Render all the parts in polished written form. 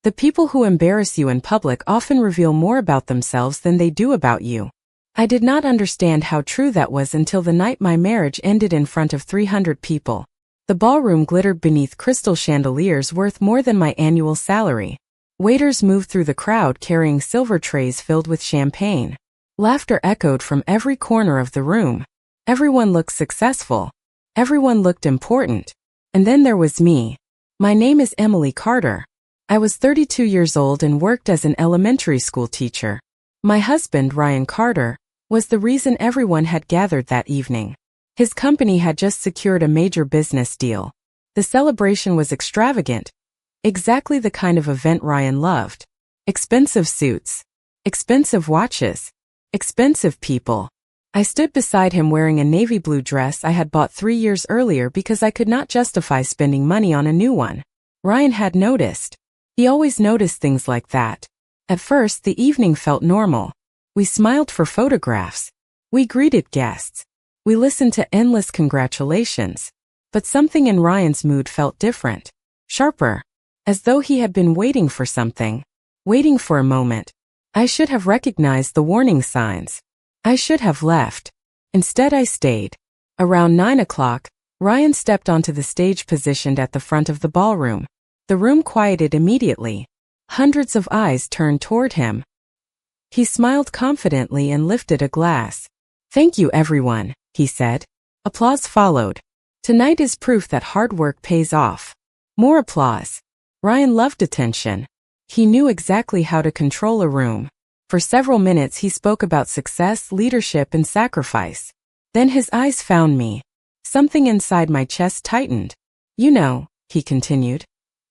The people who embarrass you in public often reveal more about themselves than they do about you. I did not understand how true that was until the night my marriage ended in front of 300 people. The ballroom glittered beneath crystal chandeliers worth more than my annual salary. Waiters moved through the crowd carrying silver trays filled with champagne. Laughter echoed from every corner of the room. Everyone looked successful. Everyone looked important. And then there was me. My name is Emily Carter. I was 32 years old and worked as an elementary school teacher. My husband, Ryan Carter, was the reason everyone had gathered that evening. His company had just secured a major business deal. The celebration was extravagant, exactly the kind of event Ryan loved. Expensive suits, expensive watches, expensive people. I stood beside him wearing a navy blue dress I had bought 3 years earlier because I could not justify spending money on a new one. Ryan had noticed. He always noticed things like that. At first, the evening felt normal. We smiled for photographs. We greeted guests. We listened to endless congratulations. But something in Ryan's mood felt different. Sharper. As though he had been waiting for something. Waiting for a moment. I should have recognized the warning signs. I should have left. Instead, I stayed. Around 9 o'clock, Ryan stepped onto the stage positioned at the front of the ballroom. The room quieted immediately. Hundreds of eyes turned toward him. He smiled confidently and lifted a glass. "Thank you, everyone," he said. Applause followed. Tonight is proof that hard work pays off. More applause. Ryan loved attention. He knew exactly how to control a room. For several minutes he spoke about success, leadership, and sacrifice. Then his eyes found me. Something inside my chest tightened. "You know," he continued,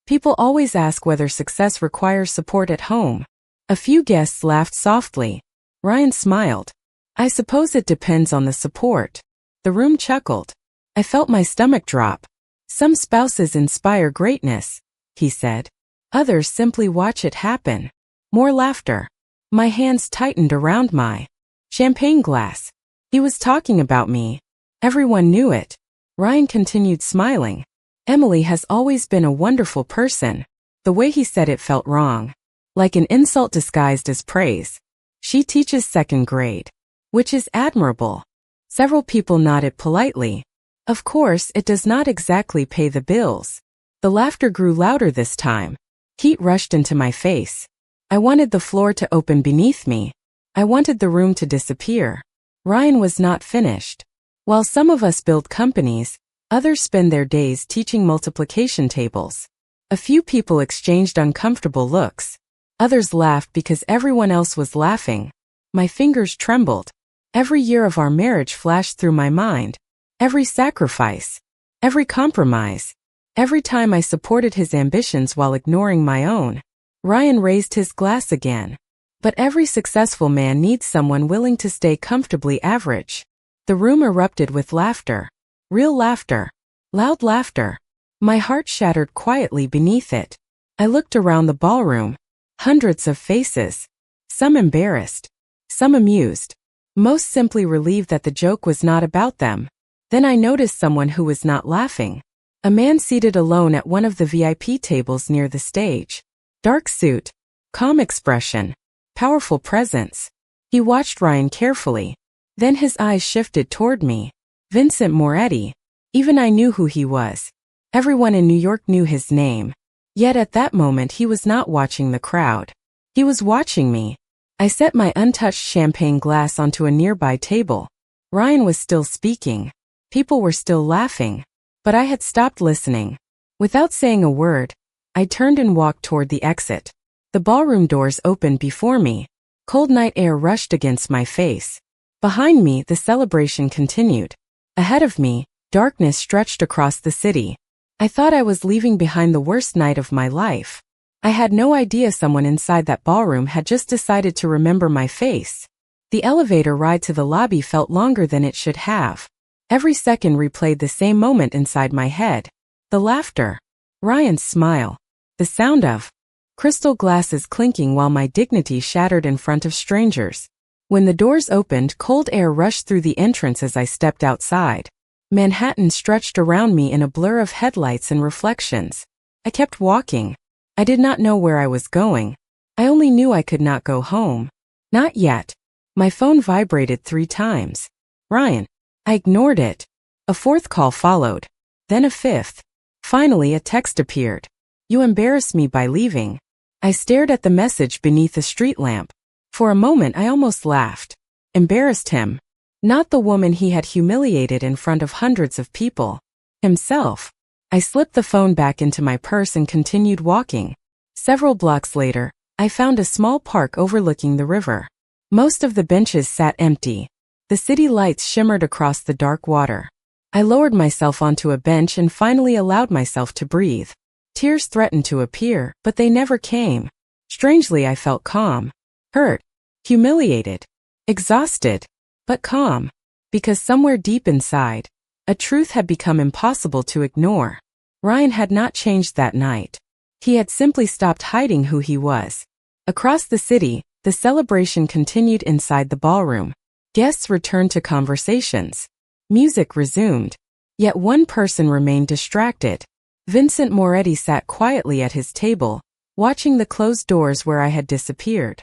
"people always ask whether success requires support at home." A few guests laughed softly. Ryan smiled. "I suppose it depends on the support." The room chuckled. I felt my stomach drop. "Some spouses inspire greatness," he said. "Others simply watch it happen." More laughter. My hands tightened around my champagne glass. He was talking about me. Everyone knew it. Ryan continued smiling. "Emily has always been a wonderful person." The way he said it felt wrong. Like an insult disguised as praise. "She teaches second grade." Which is admirable. Several people nodded politely. Of course, it does not exactly pay the bills. The laughter grew louder this time. Heat rushed into my face. I wanted the floor to open beneath me. I wanted the room to disappear. Ryan was not finished. While some of us build companies, others spend their days teaching multiplication tables. A few people exchanged uncomfortable looks. Others laughed because everyone else was laughing. My fingers trembled. Every year of our marriage flashed through my mind. Every sacrifice. Every compromise. Every time I supported his ambitions while ignoring my own. Ryan raised his glass again. But every successful man needs someone willing to stay comfortably average. The room erupted with laughter. Real laughter. Loud laughter. My heart shattered quietly beneath it. I looked around the ballroom. Hundreds of faces. Some embarrassed. Some amused. Most simply relieved that the joke was not about them. Then I noticed someone who was not laughing. A man seated alone at one of the VIP tables near the stage. Dark suit. Calm expression. Powerful presence. He watched Ryan carefully. Then his eyes shifted toward me. Vincent Moretti. Even I knew who he was. Everyone in New York knew his name. Yet at that moment he was not watching the crowd. He was watching me. I set my untouched champagne glass onto a nearby table. Ryan was still speaking. People were still laughing. But I had stopped listening. Without saying a word, I turned and walked toward the exit. The ballroom doors opened before me. Cold night air rushed against my face. Behind me, the celebration continued. Ahead of me, darkness stretched across the city. I thought I was leaving behind the worst night of my life. I had no idea someone inside that ballroom had just decided to remember my face. The elevator ride to the lobby felt longer than it should have. Every second replayed the same moment inside my head. The laughter. Ryan's smile. The sound of crystal glasses clinking while my dignity shattered in front of strangers. When the doors opened, cold air rushed through the entrance as I stepped outside. Manhattan stretched around me in a blur of headlights and reflections. I kept walking. I did not know where I was going. I only knew I could not go home. Not yet. My phone vibrated 3 times. Ryan. I ignored it. A 4th call followed. Then a 5th. Finally a text appeared. You embarrassed me by leaving. I stared at the message beneath a street lamp. For a moment I almost laughed. Embarrassed him. Not the woman he had humiliated in front of hundreds of people. Himself. I slipped the phone back into my purse and continued walking. Several blocks later, I found a small park overlooking the river. Most of the benches sat empty. The city lights shimmered across the dark water. I lowered myself onto a bench and finally allowed myself to breathe. Tears threatened to appear, but they never came. Strangely, I felt calm. Hurt. Humiliated. Exhausted. But calm. Because somewhere deep inside, a truth had become impossible to ignore. Ryan had not changed that night. He had simply stopped hiding who he was. Across the city, the celebration continued inside the ballroom. Guests returned to conversations. Music resumed. Yet one person remained distracted. Vincent Moretti sat quietly at his table, watching the closed doors where I had disappeared.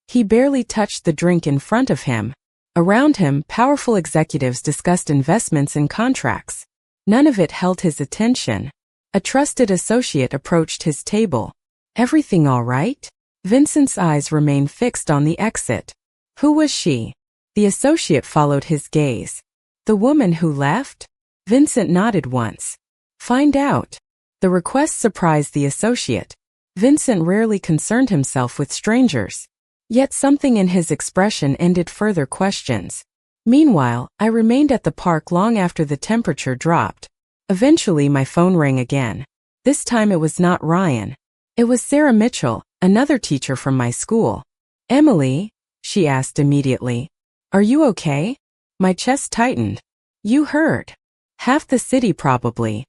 He barely touched the drink in front of him. Around him, powerful executives discussed investments and contracts. None of it held his attention. A trusted associate approached his table. Everything all right? Vincent's eyes remained fixed on the exit. Who was she? The associate followed his gaze. The woman who left? Vincent nodded once. Find out. The request surprised the associate. Vincent rarely concerned himself with strangers. Yet something in his expression ended further questions. Meanwhile, I remained at the park long after the temperature dropped. Eventually my phone rang again. This time it was not Ryan. It was Sarah Mitchell, another teacher from my school. Emily? She asked immediately. Are you okay? My chest tightened. You heard. Half the city probably.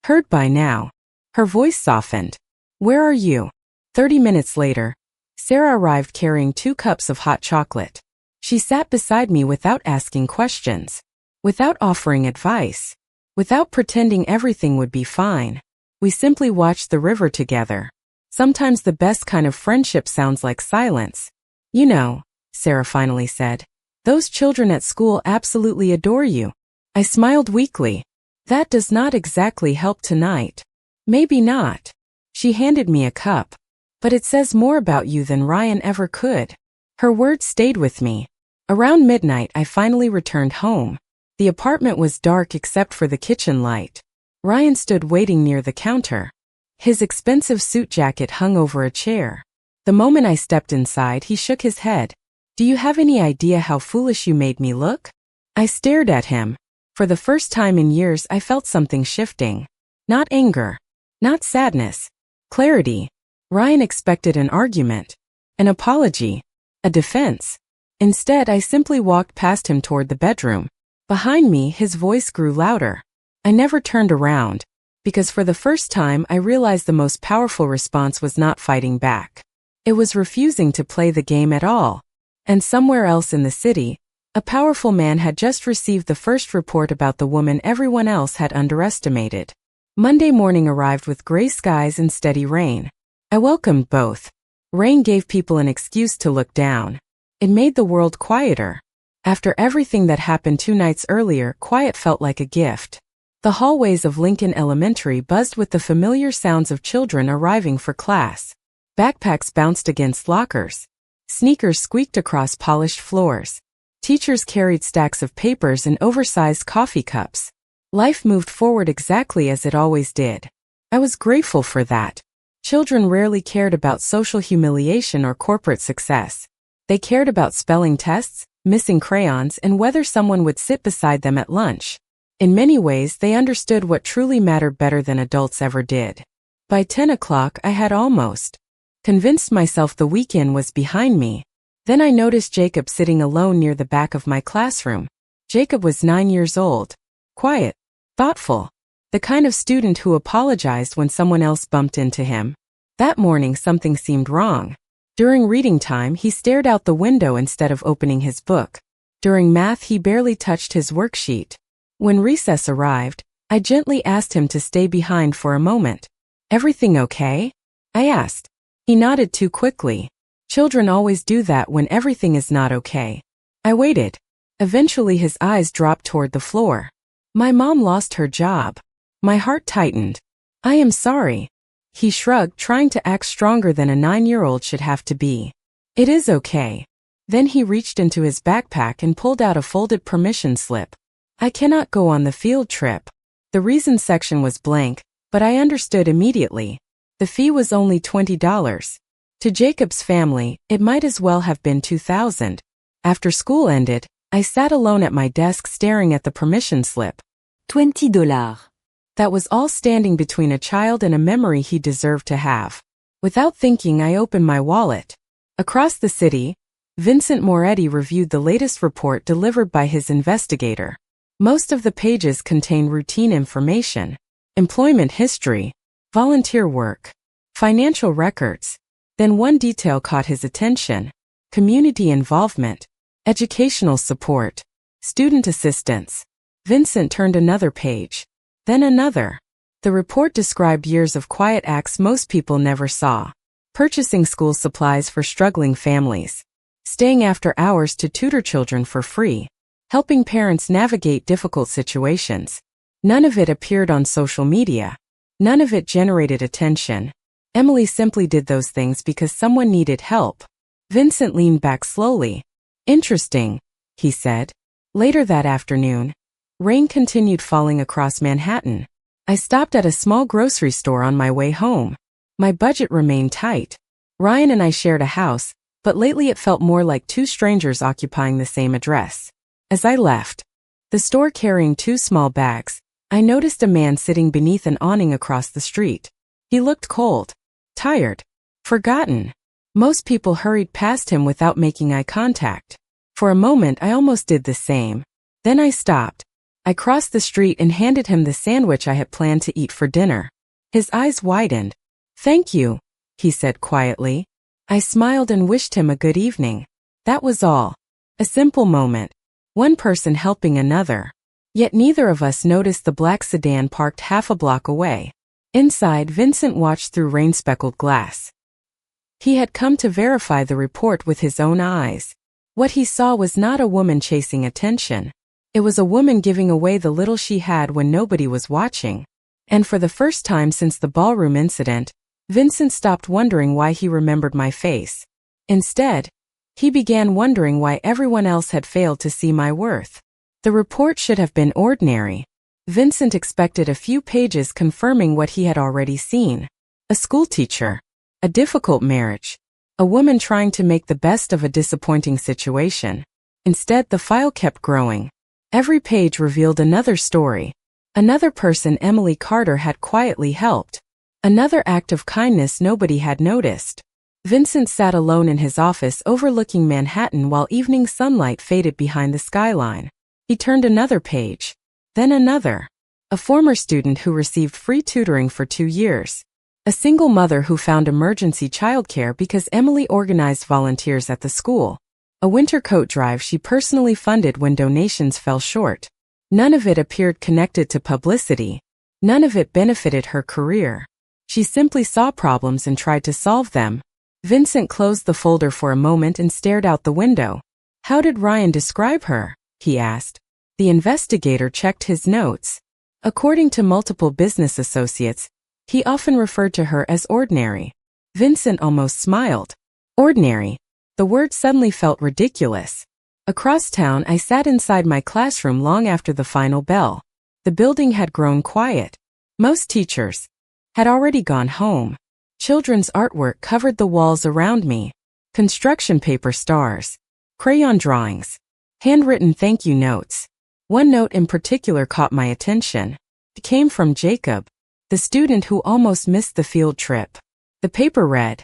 Heard by now. Her voice softened. Where are you? 30 minutes later, Sarah arrived carrying 2 cups of hot chocolate. She sat beside me without asking questions, without offering advice, without pretending everything would be fine. We simply watched the river together. Sometimes the best kind of friendship sounds like silence. You know, Sarah finally said, those children at school absolutely adore you. I smiled weakly. That does not exactly help tonight. Maybe not. She handed me a cup. But it says more about you than Ryan ever could. Her words stayed with me. Around midnight, I finally returned home. The apartment was dark except for the kitchen light. Ryan stood waiting near the counter. His expensive suit jacket hung over a chair. The moment I stepped inside, he shook his head. Do you have any idea how foolish you made me look? I stared at him. For the first time in years, I felt something shifting. Not anger. Not sadness. Clarity. Ryan expected an argument, an apology, a defense. Instead, I simply walked past him toward the bedroom. Behind me, his voice grew louder. I never turned around, because for the first time I realized the most powerful response was not fighting back. It was refusing to play the game at all. And somewhere else in the city, a powerful man had just received the first report about the woman everyone else had underestimated. Monday morning arrived with gray skies and steady rain. I welcomed both. Rain gave people an excuse to look down. It made the world quieter. After everything that happened 2 nights earlier, quiet felt like a gift. The hallways of Lincoln Elementary buzzed with the familiar sounds of children arriving for class. Backpacks bounced against lockers. Sneakers squeaked across polished floors. Teachers carried stacks of papers and oversized coffee cups. Life moved forward exactly as it always did. I was grateful for that. Children rarely cared about social humiliation or corporate success. They cared about spelling tests, missing crayons, and whether someone would sit beside them at lunch. In many ways, they understood what truly mattered better than adults ever did. By 10 o'clock, I had almost convinced myself the weekend was behind me. Then I noticed Jacob sitting alone near the back of my classroom. Jacob was 9 years old. Quiet. Thoughtful. The kind of student who apologized when someone else bumped into him. That morning something seemed wrong. During reading time, he stared out the window instead of opening his book. During math, he barely touched his worksheet. When recess arrived, I gently asked him to stay behind for a moment. Everything okay? I asked. He nodded too quickly. Children always do that when everything is not okay. I waited. Eventually his eyes dropped toward the floor. My mom lost her job. My heart tightened. I am sorry. He shrugged, trying to act stronger than a 9-year-old should have to be. It is okay. Then he reached into his backpack and pulled out a folded permission slip. I cannot go on the field trip. The reason section was blank, but I understood immediately. The fee was only $20. To Jacob's family, it might as well have been $2,000. After school ended, I sat alone at my desk staring at the permission slip. $20. That was all standing between a child and a memory he deserved to have. Without thinking, I opened my wallet. Across the city, Vincent Moretti reviewed the latest report delivered by his investigator. Most of the pages contain routine information, employment history, volunteer work, financial records. Then one detail caught his attention: community involvement, educational support, student assistance. Vincent turned another page, then another. The report described years of quiet acts most people never saw: purchasing school supplies for struggling families, staying after hours to tutor children for free, helping parents navigate difficult situations. None of it appeared on social media. None of it generated attention. Emily simply did those things because someone needed help. Vincent leaned back slowly. Interesting, he said. Later that afternoon, rain continued falling across Manhattan. I stopped at a small grocery store on my way home. My budget remained tight. Ryan and I shared a house, but lately it felt more like two strangers occupying the same address. As I left the store carrying 2 small bags, I noticed a man sitting beneath an awning across the street. He looked cold, tired, forgotten. Most people hurried past him without making eye contact. For a moment I almost did the same. Then I stopped. I crossed the street and handed him the sandwich I had planned to eat for dinner. His eyes widened. "Thank you," he said quietly. I smiled and wished him a good evening. That was all. A simple moment. One person helping another. Yet neither of us noticed the black sedan parked half a block away. Inside, Vincent watched through rain-speckled glass. He had come to verify the report with his own eyes. What he saw was not a woman chasing attention. It was a woman giving away the little she had when nobody was watching. And for the first time since the ballroom incident, Vincent stopped wondering why he remembered my face. Instead, he began wondering why everyone else had failed to see my worth. The report should have been ordinary. Vincent expected a few pages confirming what he had already seen. A schoolteacher. A difficult marriage. A woman trying to make the best of a disappointing situation. Instead, the file kept growing. Every page revealed another story. Another person Emily Carter had quietly helped. Another act of kindness nobody had noticed. Vincent sat alone in his office overlooking Manhattan while evening sunlight faded behind the skyline. He turned another page. Then another. A former student who received free tutoring for 2 years. A single mother who found emergency childcare because Emily organized volunteers at the school. A winter coat drive she personally funded when donations fell short. None of it appeared connected to publicity. None of it benefited her career. She simply saw problems and tried to solve them. Vincent closed the folder for a moment and stared out the window. "How did Ryan describe her?" he asked. The investigator checked his notes. According to multiple business associates, he often referred to her as ordinary. Vincent almost smiled. Ordinary. The word suddenly felt ridiculous. Across town, I sat inside my classroom long after the final bell. The building had grown quiet. Most teachers had already gone home. Children's artwork covered the walls around me. Construction paper stars, crayon drawings, handwritten thank you notes. One note in particular caught my attention. It came from Jacob, the student who almost missed the field trip. The paper read,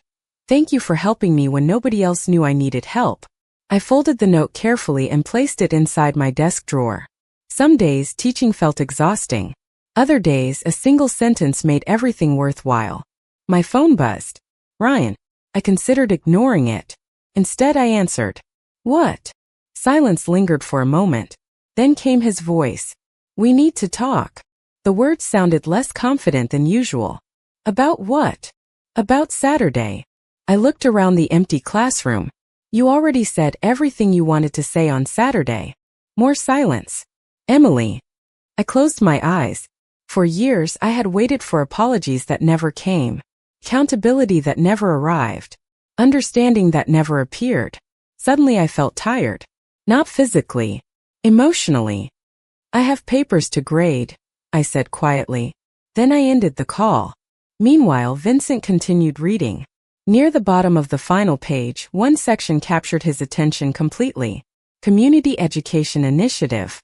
"Thank you for helping me when nobody else knew I needed help." I folded the note carefully and placed it inside my desk drawer. Some days teaching felt exhausting. Other days a single sentence made everything worthwhile. My phone buzzed. "Ryan." I considered ignoring it. Instead I answered, "What?" Silence lingered for a moment. Then came his voice. "We need to talk." The words sounded less confident than usual. "About what?" About Saturday. I looked around the empty classroom. You already said everything you wanted to say on Saturday. More silence. Emily. I closed my eyes. For years I had waited for apologies that never came, accountability that never arrived, understanding that never appeared. Suddenly I felt tired. Not physically, emotionally. I have papers to grade, I said quietly. Then I ended the call. Meanwhile, Vincent continued reading. Near the bottom of the final page, one section captured his attention completely. Community Education Initiative.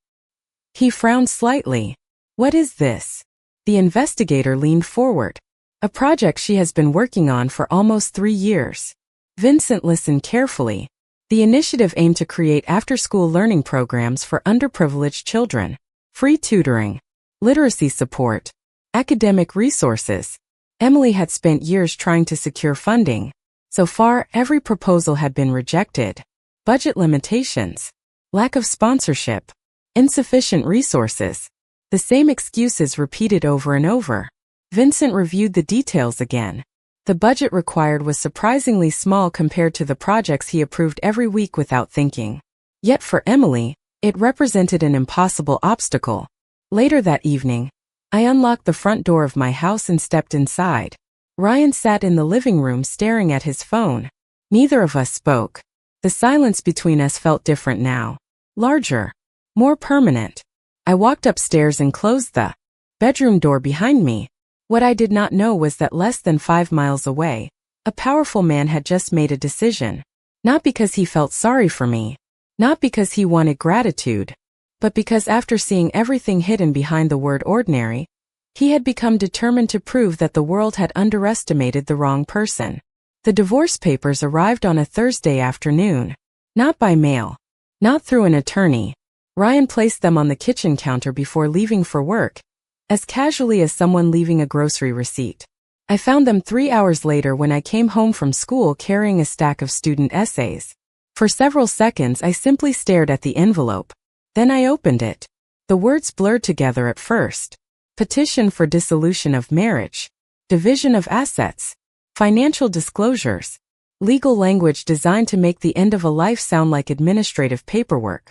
He frowned slightly. What is this? The investigator leaned forward. A project she has been working on for almost 3 years. Vincent listened carefully. The initiative aimed to create after-school learning programs for underprivileged children, free tutoring, literacy support, academic resources. Emily had spent years trying to secure funding. So far, every proposal had been rejected. Budget limitations, lack of sponsorship, insufficient resources. The same excuses repeated over and over. Vincent reviewed the details again. The budget required was surprisingly small compared to the projects he approved every week without thinking. Yet for Emily, it represented an impossible obstacle. Later that evening, I unlocked the front door of my house and stepped inside. Ryan sat in the living room staring at his phone. Neither of us spoke. The silence between us felt different now. Larger. More permanent. I walked upstairs and closed the bedroom door behind me. What I did not know was that less than 5 miles away, a powerful man had just made a decision. Not because he felt sorry for me. Not because he wanted gratitude. But because after seeing everything hidden behind the word ordinary, he had become determined to prove that the world had underestimated the wrong person. The divorce papers arrived on a Thursday afternoon. Not by mail. Not through an attorney. Ryan placed them on the kitchen counter before leaving for work, as casually as someone leaving a grocery receipt. I found them 3 hours later when I came home from school carrying a stack of student essays. For several seconds I simply stared at the envelope. Then I opened it. The words blurred together at first. Petition for dissolution of marriage. Division of assets. Financial disclosures. Legal language designed to make the end of a life sound like administrative paperwork.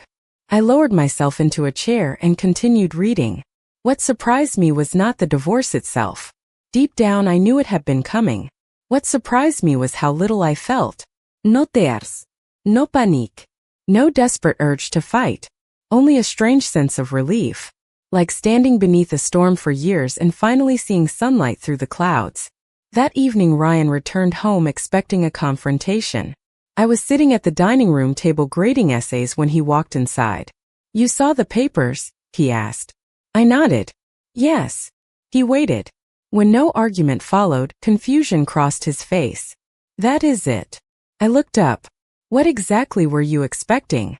I lowered myself into a chair and continued reading. What surprised me was not the divorce itself. Deep down I knew it had been coming. What surprised me was how little I felt. No tears. No panique. No desperate urge to fight. Only a strange sense of relief. Like standing beneath a storm for years and finally seeing sunlight through the clouds. That evening Ryan returned home expecting a confrontation. I was sitting at the dining room table grading essays when he walked inside. You saw the papers? He asked. I nodded. Yes. He waited. When no argument followed, confusion crossed his face. That is it. I looked up. What exactly were you expecting?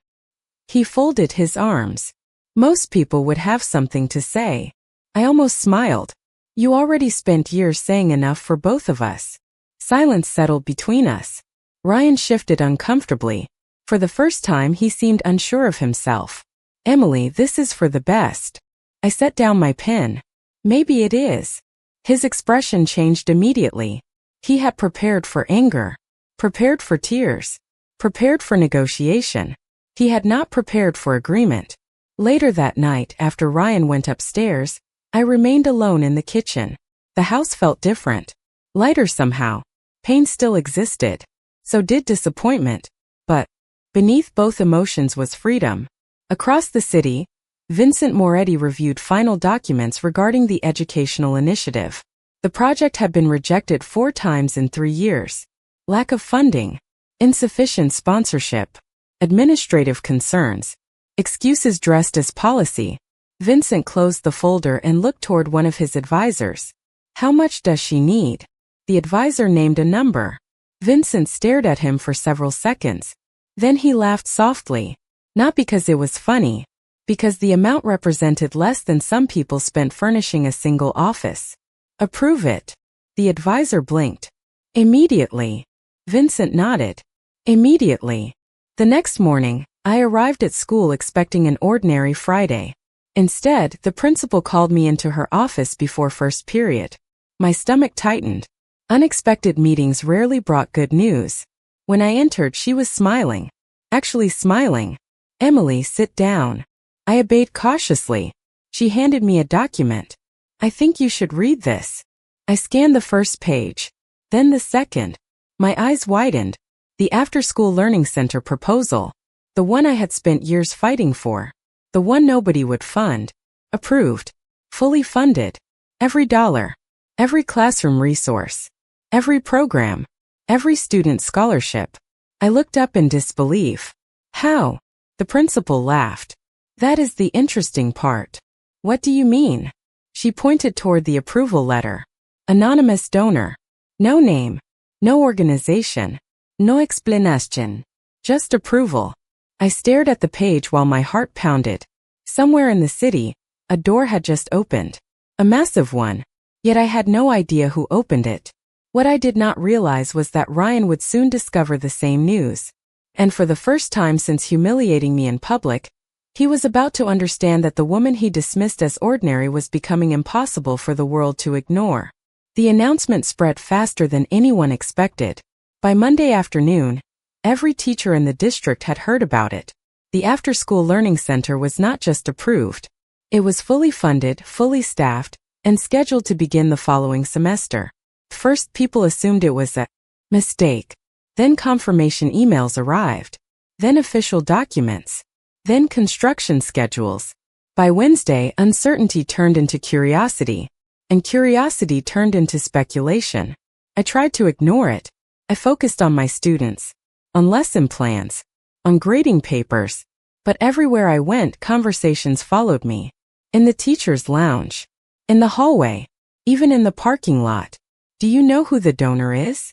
He folded his arms. Most people would have something to say. I almost smiled. You already spent years saying enough for both of us. Silence settled between us. Ryan shifted uncomfortably. For the first time he seemed unsure of himself. Emily, this is for the best. I set down my pen. Maybe it is. His expression changed immediately. He had prepared for anger. Prepared for tears. Prepared for negotiation. He had not prepared for agreement. Later that night, after Ryan went upstairs, I remained alone in the kitchen. The house felt different. Lighter somehow. Pain still existed. So did disappointment. But beneath both emotions was freedom. Across the city, Vincent Moretti reviewed final documents regarding the educational initiative. The project had been rejected 4 times in 3 years. Lack of funding. Insufficient sponsorship. Administrative concerns. Excuses dressed as policy. Vincent closed the folder and looked toward one of his advisors. How much does she need? The advisor named a number. Vincent stared at him for several seconds. Then he laughed softly. Not because it was funny. Because the amount represented less than some people spent furnishing a single office. Approve it. The advisor blinked. Immediately. Vincent nodded. Immediately. The next morning, I arrived at school expecting an ordinary Friday. Instead, the principal called me into her office before first period. My stomach tightened. Unexpected meetings rarely brought good news. When I entered, she was smiling. Actually smiling. "Emily, sit down." I obeyed cautiously. She handed me a document. "I think you should read this." I scanned the first page. Then the second. My eyes widened. The after-school learning center proposal. The one I had spent years fighting for. The one nobody would fund. Approved. Fully funded. Every dollar. Every classroom resource. Every program. Every student scholarship. I looked up in disbelief. "How?" The principal laughed. "That is the interesting part." "What do you mean?" She pointed toward the approval letter. Anonymous donor. No name. No organization. No explanation. Just approval. I stared at the page while my heart pounded. Somewhere in the city, a door had just opened. A massive one. Yet I had no idea who opened it. What I did not realize was that Ryan would soon discover the same news. And for the first time since humiliating me in public, he was about to understand that the woman he dismissed as ordinary was becoming impossible for the world to ignore. The announcement spread faster than anyone expected. By Monday afternoon, every teacher in the district had heard about it. The after-school learning center was not just approved. It was fully funded, fully staffed, and scheduled to begin the following semester. First, people assumed it was a mistake. Then confirmation emails arrived. Then official documents. Then construction schedules. By Wednesday, uncertainty turned into curiosity. And curiosity turned into speculation. I tried to ignore it. I focused on my students. On lesson plans. On grading papers. But everywhere I went, conversations followed me. In the teacher's lounge. In the hallway. Even in the parking lot. "Do you know who the donor is?"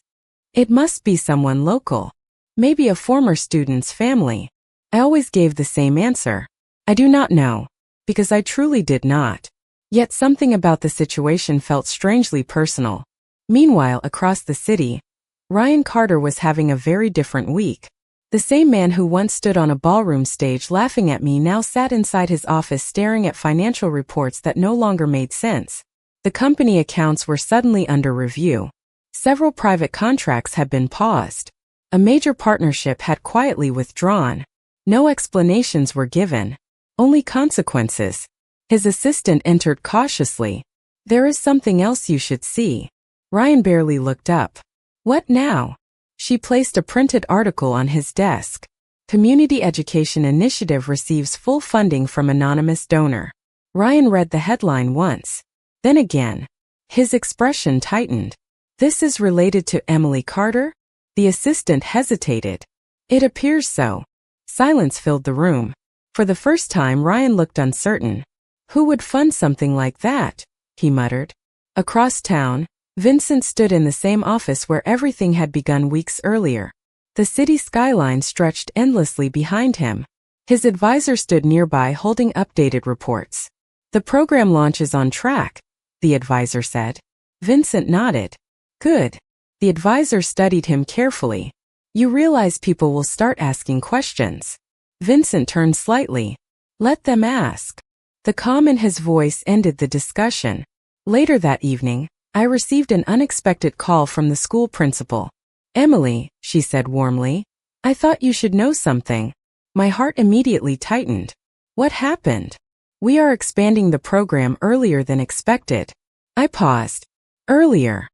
"It must be someone local. Maybe a former student's family." I always gave the same answer. "I do not know." Because I truly did not. Yet something about the situation felt strangely personal. Meanwhile, across the city, Ryan Carter was having a very different week. The same man who once stood on a ballroom stage laughing at me now sat inside his office staring at financial reports that no longer made sense. The company accounts were suddenly under review. Several private contracts had been paused. A major partnership had quietly withdrawn. No explanations were given. Only consequences. His assistant entered cautiously. "There is something else you should see." Ryan barely looked up. "What now?" She placed a printed article on his desk. "Community Education Initiative receives full funding from anonymous donor." Ryan read the headline once. Then again. His expression tightened. "This is related to Emily Carter?" The assistant hesitated. "It appears so." Silence filled the room. For the first time, Ryan looked uncertain. "Who would fund something like that?" he muttered. Across town, Vincent stood in the same office where everything had begun weeks earlier. The city skyline stretched endlessly behind him. His advisor stood nearby holding updated reports. "The program launch is on track," the advisor said. Vincent nodded. "Good." The advisor studied him carefully. "You realize people will start asking questions." Vincent turned slightly. "Let them ask." The calm in his voice ended the discussion. Later that evening, I received an unexpected call from the school principal. "Emily," she said warmly, "I thought you should know something." My heart immediately tightened. "What happened?" "We are expanding the program earlier than expected." I paused. "Earlier?"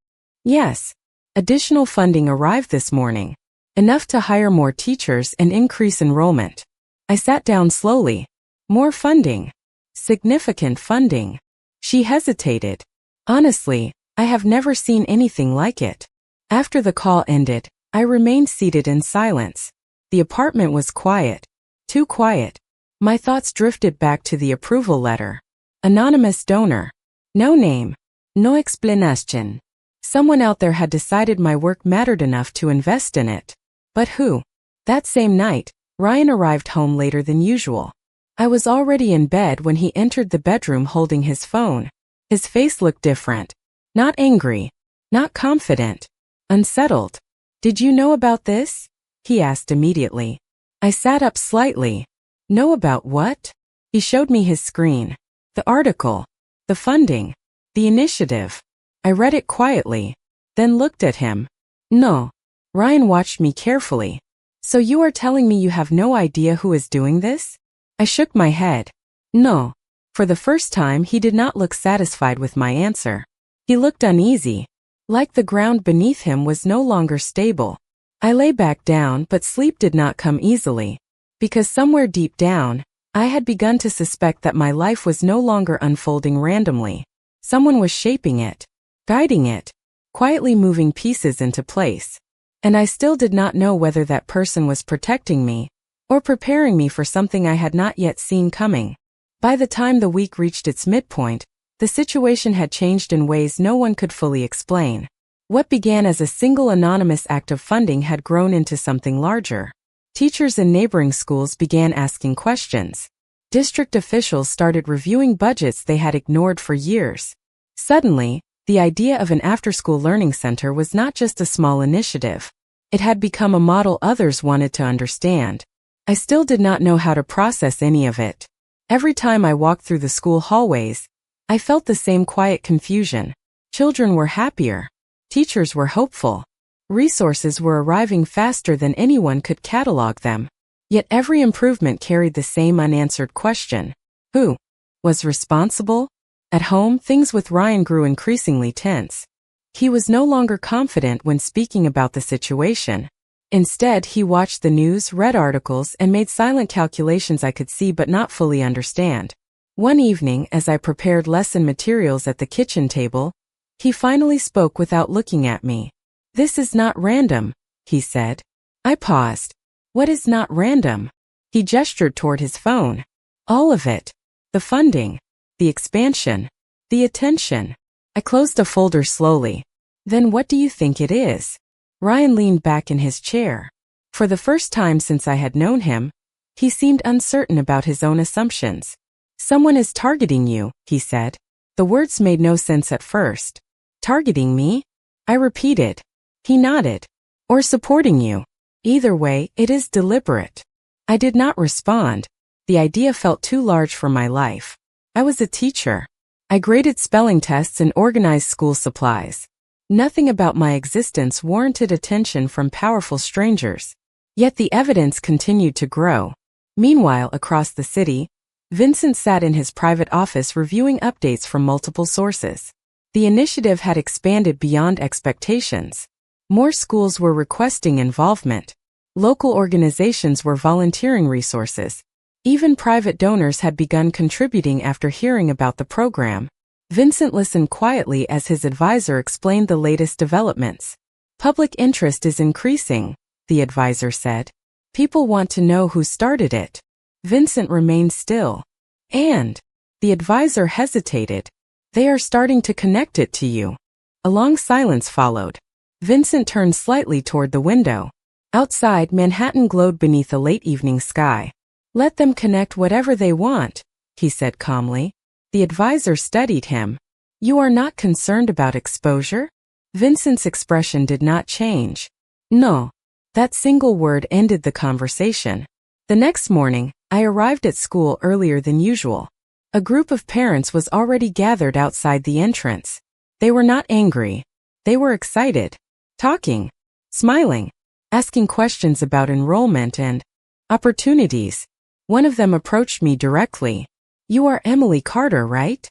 "Yes. Additional funding arrived this morning. Enough to hire more teachers and increase enrollment." I sat down slowly. "More funding?" "Significant funding." She hesitated. "Honestly, I have never seen anything like it." After the call ended, I remained seated in silence. The apartment was quiet. Too quiet. My thoughts drifted back to the approval letter. Anonymous donor. No name. No explanation. Someone out there had decided my work mattered enough to invest in it. But who? That same night, Ryan arrived home later than usual. I was already in bed when he entered the bedroom holding his phone. His face looked different. Not angry. Not confident. Unsettled. "Did you know about this?" he asked immediately. I sat up slightly. "Know about what?" He showed me his screen. "The article. The funding. The initiative." I read it quietly. then looked at him. No. Ryan watched me carefully. So you are telling me you have no idea who is doing this? I shook my head. No. For the first time, he did not look satisfied with my answer. He looked uneasy, like the ground beneath him was no longer stable. I lay back down, but sleep did not come easily. Because somewhere deep down, I had begun to suspect that my life was no longer unfolding randomly. Someone was shaping it, guiding it, quietly moving pieces into place. And I still did not know whether that person was protecting me or preparing me for something I had not yet seen coming. By the time the week reached its midpoint, the situation had changed in ways no one could fully explain. What began as a single anonymous act of funding had grown into something larger. Teachers in neighboring schools began asking questions. District officials started reviewing budgets they had ignored for years. Suddenly, the idea of an after-school learning center was not just a small initiative. It had become a model others wanted to understand. I still did not know how to process any of it. Every time I walked through the school hallways, I felt the same quiet confusion. Children were happier. Teachers were hopeful. Resources were arriving faster than anyone could catalog them. Yet every improvement carried the same unanswered question. Who was responsible? At home, things with Ryan grew increasingly tense. He was no longer confident when speaking about the situation. Instead, he watched the news, read articles, and made silent calculations I could see but not fully understand. One evening, as I prepared lesson materials at the kitchen table, he finally spoke without looking at me. "This is not random," he said. I paused. "What is not random?" He gestured toward his phone. "All of it. The funding. The expansion. The attention." I closed a folder slowly. "Then what do you think it is?" Ryan leaned back in his chair. For the first time since I had known him, he seemed uncertain about his own assumptions. "Someone is targeting you," he said. The words made no sense at first. "Targeting me?" I repeated. He nodded. "Or supporting you. Either way, it is deliberate." I did not respond. The idea felt too large for my life. I was a teacher. I graded spelling tests and organized school supplies. Nothing about my existence warranted attention from powerful strangers. Yet the evidence continued to grow. Meanwhile, across the city, Vincent sat in his private office reviewing updates from multiple sources. The initiative had expanded beyond expectations. More schools were requesting involvement. Local organizations were volunteering resources. Even private donors had begun contributing after hearing about the program. Vincent listened quietly as his advisor explained the latest developments. "Public interest is increasing," the advisor said. "People want to know who started it." Vincent remained still. "And," the advisor hesitated, "they are starting to connect it to you." A long silence followed. Vincent turned slightly toward the window. Outside, Manhattan glowed beneath a late evening sky. "Let them connect whatever they want," he said calmly. The advisor studied him. "You are not concerned about exposure?" Vincent's expression did not change. "No." That single word ended the conversation. The next morning, I arrived at school earlier than usual. A group of parents was already gathered outside the entrance. They were not angry. They were excited. Talking. Smiling. Asking questions about enrollment and opportunities. One of them approached me directly. "You are Emily Carter, right?"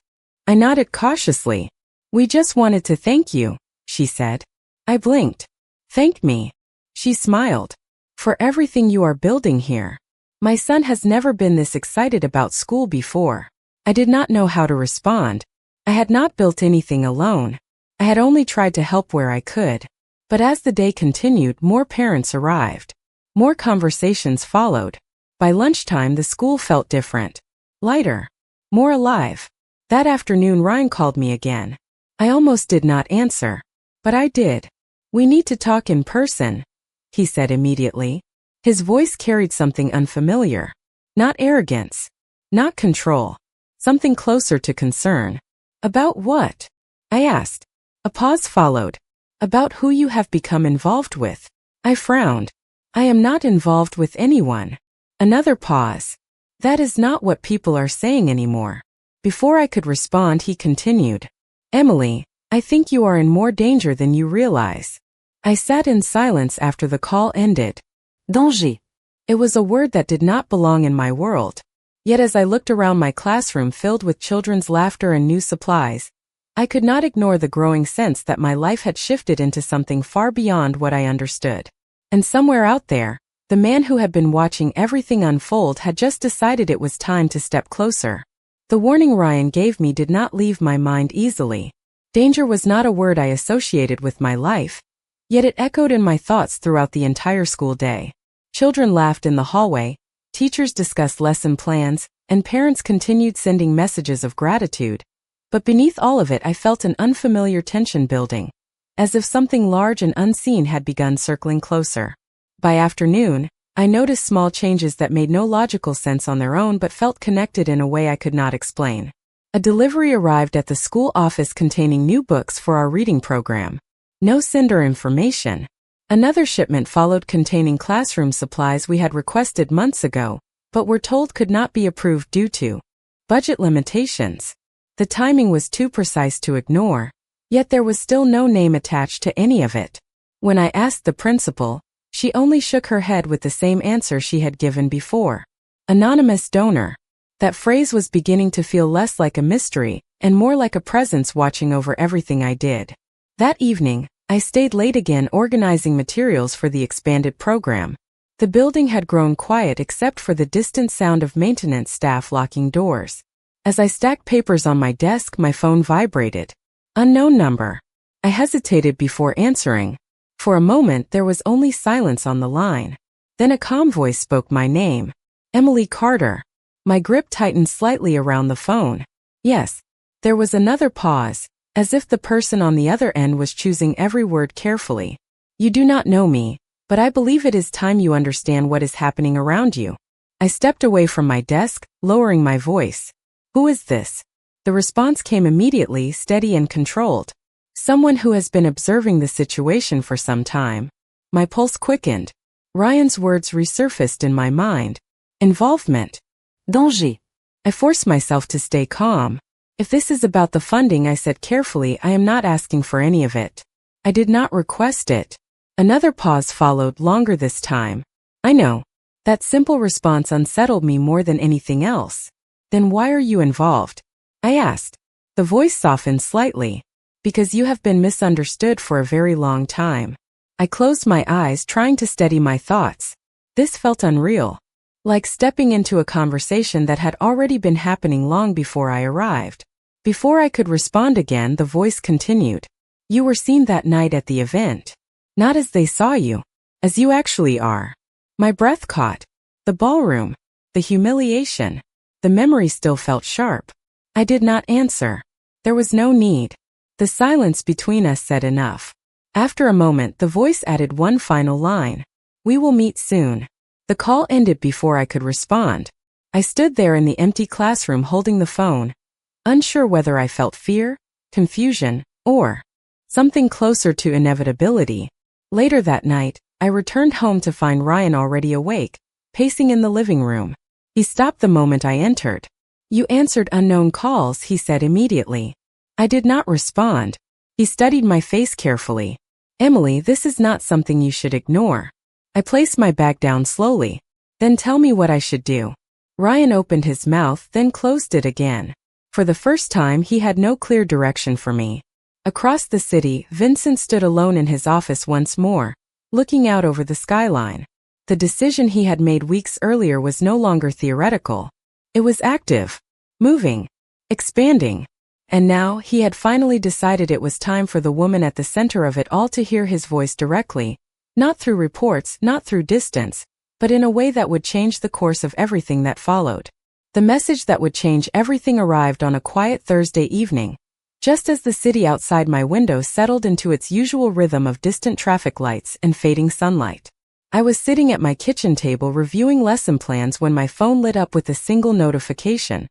I nodded cautiously. "We just wanted to thank you," she said. I blinked. "Thank me?" She smiled. "For everything you are building here." My son has never been this excited about school before. I did not know how to respond. I had not built anything alone. I had only tried to help where I could. But as the day continued, more parents arrived. More conversations followed. By lunchtime, the school felt different. Lighter. More alive. That afternoon, Ryan called me again. I almost did not answer. But I did. "We need to talk in person," he said immediately. His voice carried something unfamiliar. Not arrogance. Not control. Something closer to concern. "About what?" I asked. A pause followed. "About who you have become involved with." I frowned. "I am not involved with anyone." Another pause. "That is not what people are saying anymore." Before I could respond, he continued. "Emily, I think you are in more danger than you realize. I sat in silence after the call ended. Danger. It was a word that did not belong in my world. Yet as I looked around my classroom filled with children's laughter and new supplies, I could not ignore the growing sense that my life had shifted into something far beyond what I understood. And somewhere out there, the man who had been watching everything unfold had just decided it was time to step closer. The warning Ryan gave me did not leave my mind easily. Danger was not a word I associated with my life, yet it echoed in my thoughts throughout the entire school day. Children laughed in the hallway, teachers discussed lesson plans, and parents continued sending messages of gratitude. But beneath all of it I felt an unfamiliar tension building, as if something large and unseen had begun circling closer. By afternoon, I noticed small changes that made no logical sense on their own but felt connected in a way I could not explain. A delivery arrived at the school office containing new books for our reading program. No sender information. Another shipment followed containing classroom supplies we had requested months ago, but were told could not be approved due to budget limitations. The timing was too precise to ignore, yet there was still no name attached to any of it. When I asked the principal, she only shook her head with the same answer she had given before. Anonymous donor. That phrase was beginning to feel less like a mystery and more like a presence watching over everything I did. That evening, I stayed late again organizing materials for the expanded program. The building had grown quiet except for the distant sound of maintenance staff locking doors. As I stacked papers on my desk, my phone vibrated. Unknown number. I hesitated before answering. For a moment, there was only silence on the line. Then a calm voice spoke my name. Emily Carter. My grip tightened slightly around the phone. Yes. There was another pause, as if the person on the other end was choosing every word carefully. You do not know me, but I believe it is time you understand what is happening around you. I stepped away from my desk, lowering my voice. Who is this? The response came immediately, steady and controlled. Someone who has been observing the situation for some time. My pulse quickened. Ryan's words resurfaced in my mind. Involvement. Danger. I forced myself to stay calm. If this is about the funding, I said carefully, I am not asking for any of it. I did not request it. Another pause followed, longer this time. I know. That simple response unsettled me more than anything else. Then why are you involved? I asked. The voice softened slightly. Because you have been misunderstood for a very long time. I closed my eyes, trying to steady my thoughts. This felt unreal. Like stepping into a conversation that had already been happening long before I arrived. Before I could respond again, the voice continued. You were seen that night at the event. Not as they saw you. As you actually are. My breath caught. The ballroom. The humiliation. The memory still felt sharp. I did not answer. There was no need. The silence between us said enough. After a moment, the voice added one final line. We will meet soon. The call ended before I could respond. I stood there in the empty classroom holding the phone, unsure whether I felt fear, confusion, or something closer to inevitability. Later that night, I returned home to find Ryan already awake, pacing in the living room. He stopped the moment I entered. You answered unknown calls, he said immediately. I did not respond. He studied my face carefully. Emily, this is not something you should ignore. I placed my bag down slowly. Then tell me what I should do. Ryan opened his mouth, then closed it again. For the first time, he had no clear direction for me. Across the city, Vincent stood alone in his office once more, looking out over the skyline. The decision he had made weeks earlier was no longer theoretical. It was active, moving, expanding. And now, he had finally decided it was time for the woman at the center of it all to hear his voice directly. Not through reports, not through distance, but in a way that would change the course of everything that followed. The message that would change everything arrived on a quiet Thursday evening, just as the city outside my window settled into its usual rhythm of distant traffic lights and fading sunlight. I was sitting at my kitchen table reviewing lesson plans when my phone lit up with a single notification.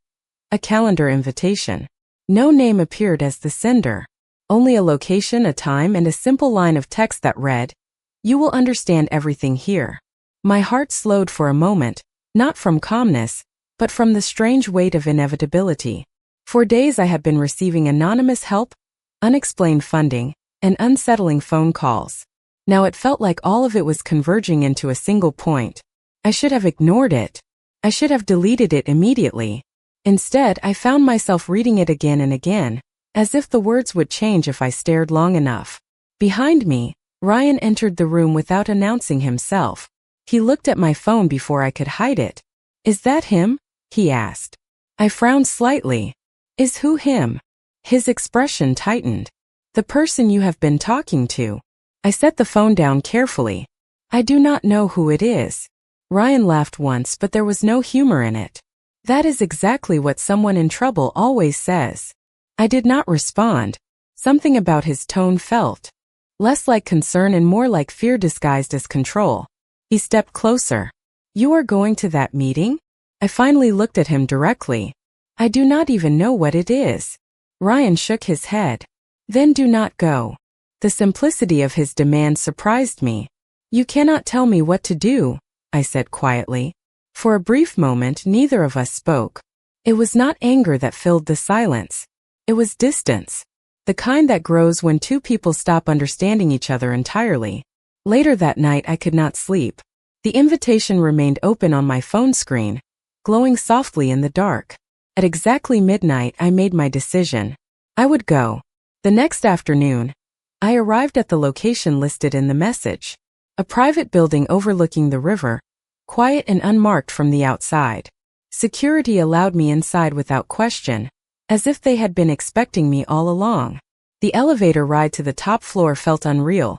A calendar invitation. No name appeared as the sender. Only a location, a time, and a simple line of text that read, You will understand everything here. My heart slowed for a moment, not from calmness, but from the strange weight of inevitability. For days I had been receiving anonymous help, unexplained funding, and unsettling phone calls. Now it felt like all of it was converging into a single point. I should have ignored it. I should have deleted it immediately. Instead, I found myself reading it again and again, as if the words would change if I stared long enough. Behind me, Ryan entered the room without announcing himself. He looked at my phone before I could hide it. "Is that him?" he asked. I frowned slightly. "Is who him?" His expression tightened. "The person you have been talking to." I set the phone down carefully. "I do not know who it is." Ryan laughed once, but there was no humor in it. "That is exactly what someone in trouble always says." I did not respond. Something about his tone felt less like concern and more like fear disguised as control. He stepped closer. "You are going to that meeting?" I finally looked at him directly. "I do not even know what it is." Ryan shook his head. "Then do not go." The simplicity of his demand surprised me. "You cannot tell me what to do," I said quietly. For a brief moment, neither of us spoke. It was not anger that filled the silence. It was distance. The kind that grows when two people stop understanding each other entirely. Later that night, I could not sleep. The invitation remained open on my phone screen, glowing softly in the dark. At exactly midnight, I made my decision. I would go. The next afternoon, I arrived at the location listed in the message. A private building overlooking the river, quiet and unmarked from the outside. Security allowed me inside without question, as if they had been expecting me all along. The elevator ride to the top floor felt unreal,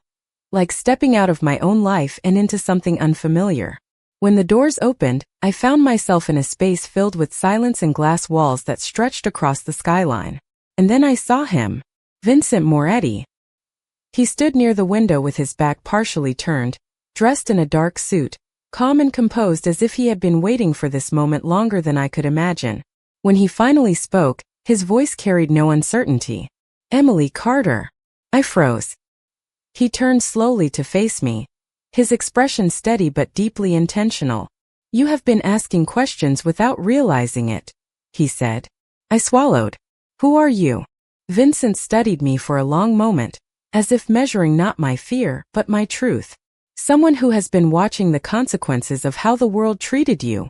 like stepping out of my own life and into something unfamiliar. When the doors opened, I found myself in a space filled with silence and glass walls that stretched across the skyline. And then I saw him, Vincent Moretti. He stood near the window with his back partially turned, dressed in a dark suit, calm and composed as if he had been waiting for this moment longer than I could imagine. When he finally spoke, his voice carried no uncertainty. "Emily Carter." I froze. He turned slowly to face me, his expression steady but deeply intentional. "You have been asking questions without realizing it," he said. I swallowed. "Who are you?" Vincent studied me for a long moment, as if measuring not my fear, but my truth. "Someone who has been watching the consequences of how the world treated you,"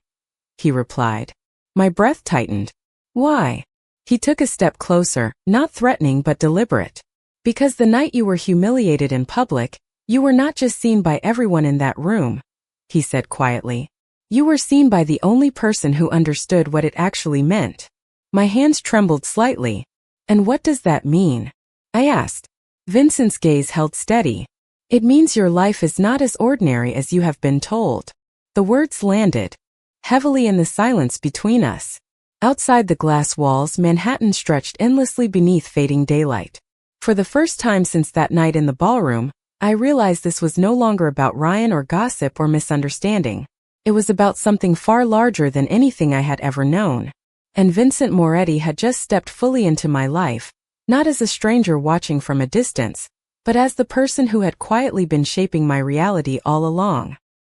he replied. My breath tightened. "Why?" He took a step closer, not threatening but deliberate. "Because the night you were humiliated in public, you were not just seen by everyone in that room," he said quietly. "You were seen by the only person who understood what it actually meant." My hands trembled slightly. "And what does that mean?" I asked. Vincent's gaze held steady. "It means your life is not as ordinary as you have been told." The words landed heavily in the silence between us. Outside the glass walls, Manhattan stretched endlessly beneath fading daylight. For the first time since that night in the ballroom, I realized this was no longer about Ryan or gossip or misunderstanding. It was about something far larger than anything I had ever known. And Vincent Moretti had just stepped fully into my life, not as a stranger watching from a distance, but as the person who had quietly been shaping my reality all along.